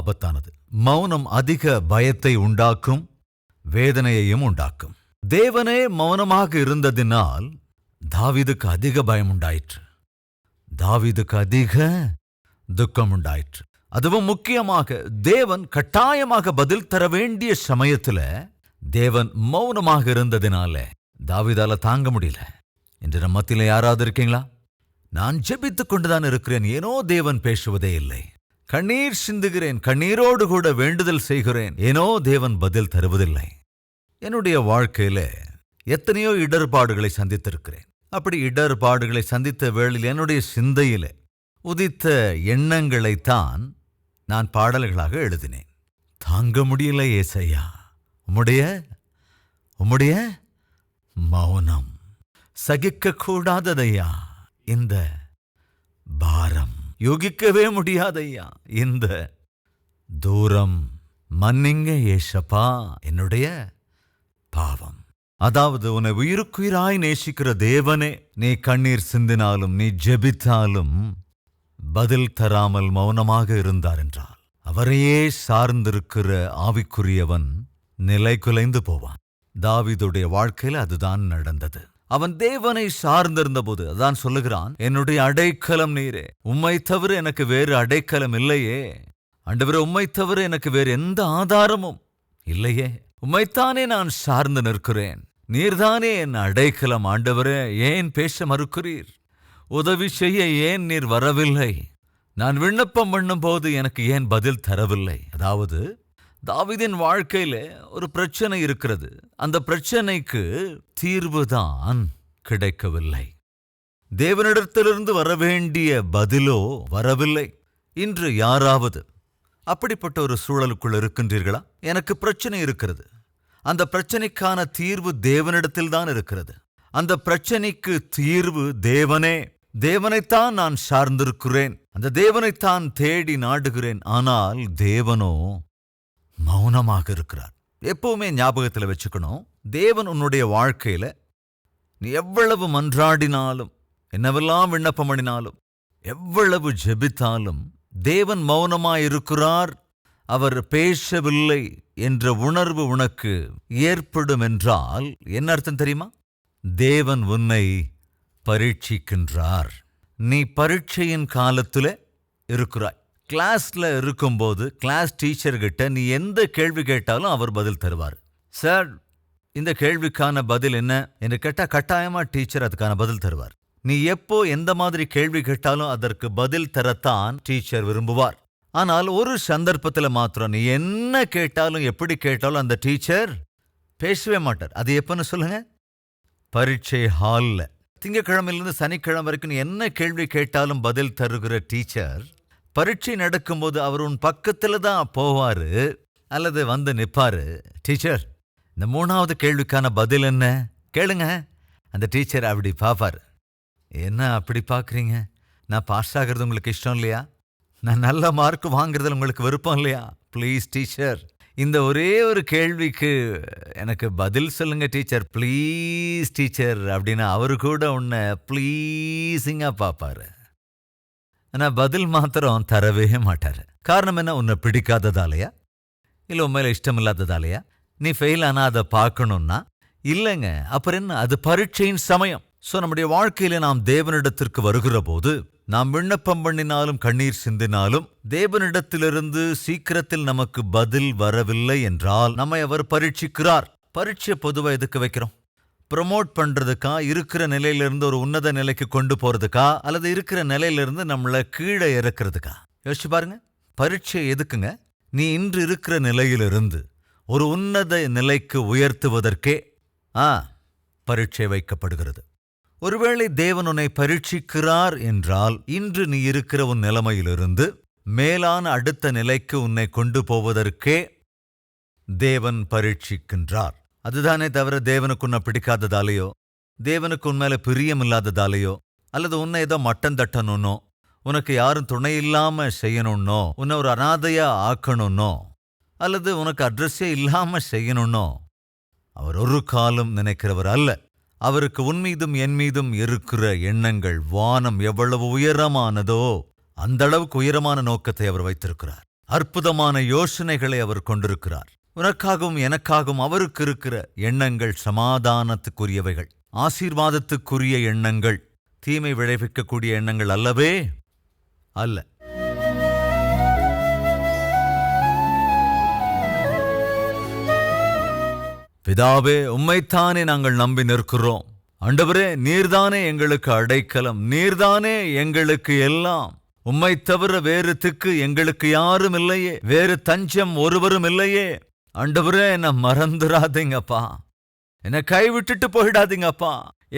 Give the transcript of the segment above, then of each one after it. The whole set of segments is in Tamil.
ஆபத்தானது. மௌனம் அதிக பயத்தை உண்டாக்கும், வேதனையையும் உண்டாக்கும். தேவனே மௌனமாக இருந்ததினால் தாவீதுக்கு அதிக பயம் உண்டாயிற்று. தாவீதுக்கு அதிக துக்கம் உண்டாயிற்று. அதுவும் முக்கியமாக தேவன் கட்டாயமாக பதில் தர வேண்டிய சமயத்துல தேவன் மௌனமாக இருந்ததினால தாவீதால தாங்க முடியல. இன்று நம்ம மத்தியில யாராவது இருக்கீங்களா? நான் ஜெபித்துக் கொண்டுதான் இருக்கிறேன், ஏனோ தேவன் பேசுவதே இல்லை. கண்ணீர் சிந்துகிறேன், கண்ணீரோடு கூட வேண்டுதல் செய்கிறேன், ஏனோ தேவன் பதில் தருவதில்லை. என்னுடைய வாழ்க்கையில எத்தனையோ இடர்பாடுகளை சந்தித்திருக்கிறேன். அப்படி இடர்பாடுகளை சந்தித்த வேளையில் என்னுடைய சிந்தையில உதித்த எண்ணங்களைத்தான் நான் பாடல்களாக எழுதினேன். தாங்க முடியல ஏசையா, உம்முடைய மௌனம், சகிக்க கூடாததையா இந்த பாரம், யோகிக்கவே முடியாதையா இந்த தூரம், மன்னிங்க ஏசப்பா என்னுடைய பாவம். அதாவது உன்னை உயிருக்குயிராய் நேசிக்கிற தேவனே, நீ கண்ணீர் சிந்தினாலும் நீ ஜெபித்தாலும் பதில் தராமல் மௌனமாக இருந்தார் என்றால் அவரையே சார்ந்திருக்கிற ஆவிக்குரியவன் நிலை குலைந்து போவான். தாவீதுடைய வாழ்க்கையில் அதுதான் நடந்தது. அவன் தேவனை சார்ந்திருந்த போது அதான் சொல்லுகிறான், என்னுடைய அடைக்கலம் நீரே, உம்மை தவிர எனக்கு வேறு அடைக்கலம் இல்லையே. ஆண்டவரே, உம்மை தவிர எனக்கு வேறு எந்த ஆதாரமும் இல்லையே. உம்மைத்தானே நான் சார்ந்து நிற்கிறேன், நீர்தானே என் அடைக்கலம். ஆண்டவரே, ஏன் பேச மறுக்கிறீர்? உதவி செய்ய ஏன் நீர் வரவில்லை? நான் விண்ணப்பம் பண்ணும் போது எனக்கு ஏன் பதில் தரவில்லை? அதாவது தாவீதின் வாழ்க்கையில ஒரு பிரச்சனை இருக்கிறது. அந்த பிரச்சனைக்கு தீர்வுதான் கிடைக்கவில்லை. தேவனிடத்திலிருந்து வரவேண்டிய பதிலோ வரவில்லை. இன்று யாராவது அப்படிப்பட்ட ஒரு சூழலுக்குள் இருக்கின்றீர்களா? எனக்கு பிரச்சனை இருக்கிறது, அந்த பிரச்சனைக்கான தீர்வு தேவனிடத்தில்தான் இருக்கிறது. அந்த பிரச்சனைக்கு தீர்வு தேவனே. தேவனைத்தான் நான் சார்ந்திருக்கிறேன், அந்த தேவனைத்தான் தேடி நாடுகிறேன். ஆனால் தேவனோ மௌனமாக இருக்கிறார். எப்பவுமே ஞாபகத்தில் வச்சுக்கணும், தேவன் உன்னுடைய வாழ்க்கையில நீ எவ்வளவு மன்றாடினாலும், என்னவெல்லாம் விண்ணப்பம் பண்ணினாலும், எவ்வளவு ஜெபித்தாலும் தேவன் மௌனமாயிருக்கிறார், அவர் பேசவில்லை என்ற உணர்வு உனக்கு ஏற்படும் என்றால் என்ன அர்த்தம் தெரியுமா? தேவன் உன்னை பரீட்சிக்கின்றார். நீ பரீட்சையின் காலத்துல இருக்கிறாய். கிளாஸ்ல இருக்கும்போது கிளாஸ் டீச்சர்கிட்ட நீ எந்த கேள்வி கேட்டாலும் அவர் பதில் தருவார். சார், இந்த கேள்விக்கான பதில் என்ன என்று கேட்டா கட்டாயமா டீச்சர் அதுக்கான பதில் தருவார். நீ எப்போ எந்த மாதிரி கேள்வி கேட்டாலும் அதற்கு பதில் தரத்தான் டீச்சர் விரும்புவார். ஆனால் ஒரு சந்தர்ப்பத்தில் மாத்திரம் நீ என்ன கேட்டாலும் எப்படி கேட்டாலும் அந்த டீச்சர் பேசவே மாட்டார். அது எப்பன்னு சொல்லுங்க? பரீட்சை ஹால்ல திங்கக்கிழமையிலிருந்து சனிக்கிழமை வரைக்கும் நீ என்ன கேள்வி கேட்டாலும் பதில் தருகிற டீச்சர் பரீட்சை நடக்கும்போது அவர் உன் பக்கத்துல தான் போவாரு அல்லது வந்து நிப்பாரு. டீச்சர், இந்த 3வது கேள்விக்கான பதில் என்ன கேளுங்க. அந்த டீச்சர் அப்படி பாப்பாரு. என்ன அப்படி பாக்குறீங்க? நான் பாஸ் ஆகிறது உங்களுக்கு இஷ்டம் இல்லையா? நான் நல்ல மார்க் வாங்குறதுல உங்களுக்கு விருப்பம் இல்லையா? ப்ளீஸ் டீச்சர், இந்த ஒரே ஒரு கேள்விக்கு எனக்கு பதில் சொல்லுங்க டீச்சர், ப்ளீஸ் டீச்சர் அப்படின்னு அவரு கூட உன்னை ப்ளீஸிங்கா பாப்பாரு. ஆனா பதில் மாத்திரம் தரவே மாட்டாரு. காரணம் என்ன? உன்னை பிடிக்காததாலையா? இல்ல உன் மேல இஷ்டம் இல்லாததாலையா? நீ ஃபெயில் ஆனா அதை பார்க்கணும்னா இல்லைங்க. அப்புறம் என்ன? அது பரீட்சையின் சமயம். சோ நம்முடைய வாழ்க்கையில நாம் தேவனிடத்திற்கு வருகிற போது, நாம் விண்ணப்பம் பண்ணினாலும் கண்ணீர் சிந்தினாலும் தேவனிடத்திலிருந்து சீக்கிரத்தில் நமக்கு பதில் வரவில்லை என்றால் நம்மை அவர் பரீட்சிக்கிறார். பரீட்சை பொதுவா எதுக்கு வைக்கிறோம்? ப்ரமோட் பண்றதுக்கா? இருக்கிற நிலையிலிருந்து ஒரு உன்னத நிலைக்கு கொண்டு போறதுக்கா? அல்லது இருக்கிற நிலையிலிருந்து நம்மளை கீழே இறக்கிறதுக்கா? யோசிச்சு பாருங்க. பரீட்சை எதுக்குங்க? நீ இன்று இருக்கிற நிலையிலிருந்து ஒரு உன்னத நிலைக்கு உயர்த்துவதற்கே பரீட்சை வைக்கப்படுகிறது. ஒருவேளை தேவன் உன்னை பரீட்சிக்கிறார் என்றால் இன்று நீ இருக்கிற உன் நிலைமையிலிருந்து மேலான அடுத்த நிலைக்கு உன்னை கொண்டு போவதற்கே தேவன் பரீட்சிக்கின்றார். அதுதானே தவிர தேவனுக்கு உன்னை பிடிக்காததாலேயோ, தேவனுக்கு உன்மேல பிரியம் இல்லாததாலேயோ, அல்லது உன்னை ஏதோ மட்டம் தட்டணும்னோ, உனக்கு யாரும் துணை இல்லாம செய்யணும்னோ, உன்னை ஒரு அனாதையா ஆக்கணும்னோ, அல்லது உனக்கு அட்ரஸே இல்லாம செய்யணும்னோ அவர் ஒரு காலம் நினைக்கிறவர் அல்ல. அவருக்கு உன் மீதும் என் மீதும் இருக்கிற எண்ணங்கள் வானம் எவ்வளவு உயரமானதோ அந்த அளவுக்கு உயரமான நோக்கத்தை அவர் வைத்திருக்கிறார். அற்புதமான யோசனைகளை அவர் கொண்டிருக்கிறார். உனக்காகவும் எனக்காகவும் அவருக்கு இருக்கிற எண்ணங்கள் சமாதானத்துக்குரியவைகள், ஆசீர்வாதத்துக்குரிய எண்ணங்கள், தீமை விளைவிக்கக்கூடிய எண்ணங்கள் அல்லவே அல்ல. பிதாவே, உம்மைத்தானே நாங்கள் நம்பி நிற்கிறோம். ஆண்டவரே, நீர்தானே எங்களுக்கு அடைக்கலம், நீர்தானே எங்களுக்கு எல்லாம். உம்மை தவிர வேறு திக்கு எங்களுக்கு யாரும் இல்லையே, வேறு தஞ்சம் ஒருவரும் இல்லையே. ஆண்டவரே, என்ன மறந்துடாதீங்கப்பா, என்ன கைவிட்டுட்டு போயிடாதீங்கப்பா,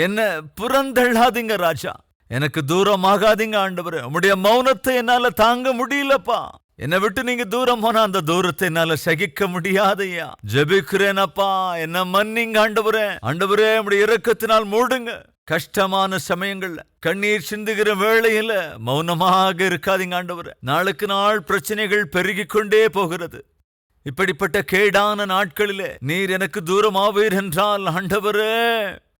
என்ன புறந்தள்ளாதீங்க ராஜா, எனக்கு தூரமாகாதீங்க ஆண்டவரே. உம்முடைய மௌனத்தை என்னால தாங்க முடியலப்பா. என்னை விட்டு நீங்க தூரம் போனா அந்த தூரத்தை என்னால சகிக்க முடியாதையா. ஜெபிக்கிறேனப்பா, என்ன மன்னிங்க ஆண்டவரே. ஆண்டவரே, உம்முடைய இரக்கத்தினால் மூடுங்க. கஷ்டமான சமயங்கள்ல, கண்ணீர் சிந்துகிற வேளையில மௌனமாக இருக்காதீங்க ஆண்டவரே. நாளுக்கு நாள் பிரச்சனைகள் பெருகிக் கொண்டே போகிறது. இப்படிப்பட்ட கேடான நாட்களிலே நீர் எனக்கு தூரமாவீர் என்றால் ஆண்டவரே,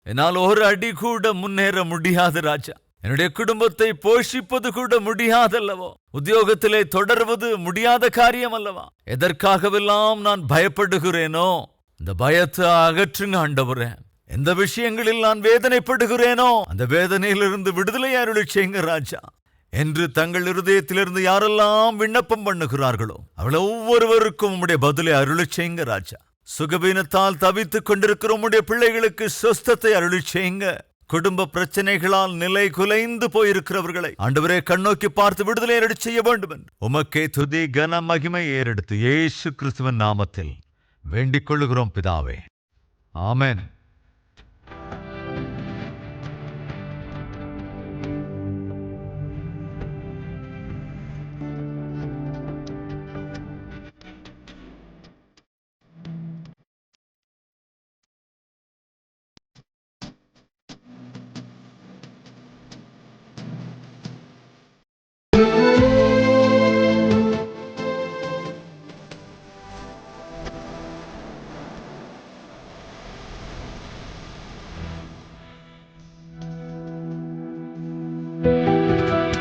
என்னால் ஒரு அடி கூட முன்னேற முடியாது ராஜா. என்னுடைய குடும்பத்தை போஷிப்பது கூட முடியாதல்லவோ, உத்தியோகத்திலே தொடர்வது முடியாத காரியம் அல்லவா. எதற்காகவெல்லாம் நான் பயப்படுகிறேனோ அந்த பயத்தை அகற்றுங்க ஆண்டவரே. எந்த விஷயங்களில் நான் வேதனைப்படுகிறேனோ அந்த வேதனையிலிருந்து விடுதலை அருளிச் செய்யுங்க ராஜா. என்று தங்கள் இருதயத்திலிருந்து யாரெல்லாம் விண்ணப்பம் பண்ணுகிறார்களோ அவளை ஒவ்வொருவருக்கும் உம்முடைய பதிலை அருளிச் செய்யுங்க ராஜா. சுகவீனத்தால் தவித்துக் கொண்டிருக்கிற உம்முடைய பிள்ளைகளுக்கு சொஸ்தத்தை அருளிச் செய்யுங்க. குடும்ப பிரச்சனைகளால் நிலை குலைந்து போயிருக்கிறவர்களை ஆண்டவரே கண்ணோக்கி பார்த்து விடுதலை அருளிச் செய்ய வேண்டும் என்று உமக்கே துதி கன மகிமை ஏறெடுத்து இயேசு கிறிஸ்துவின் நாமத்தில் வேண்டிக் கொள்ளுகிறோம் பிதாவே. ஆமென்.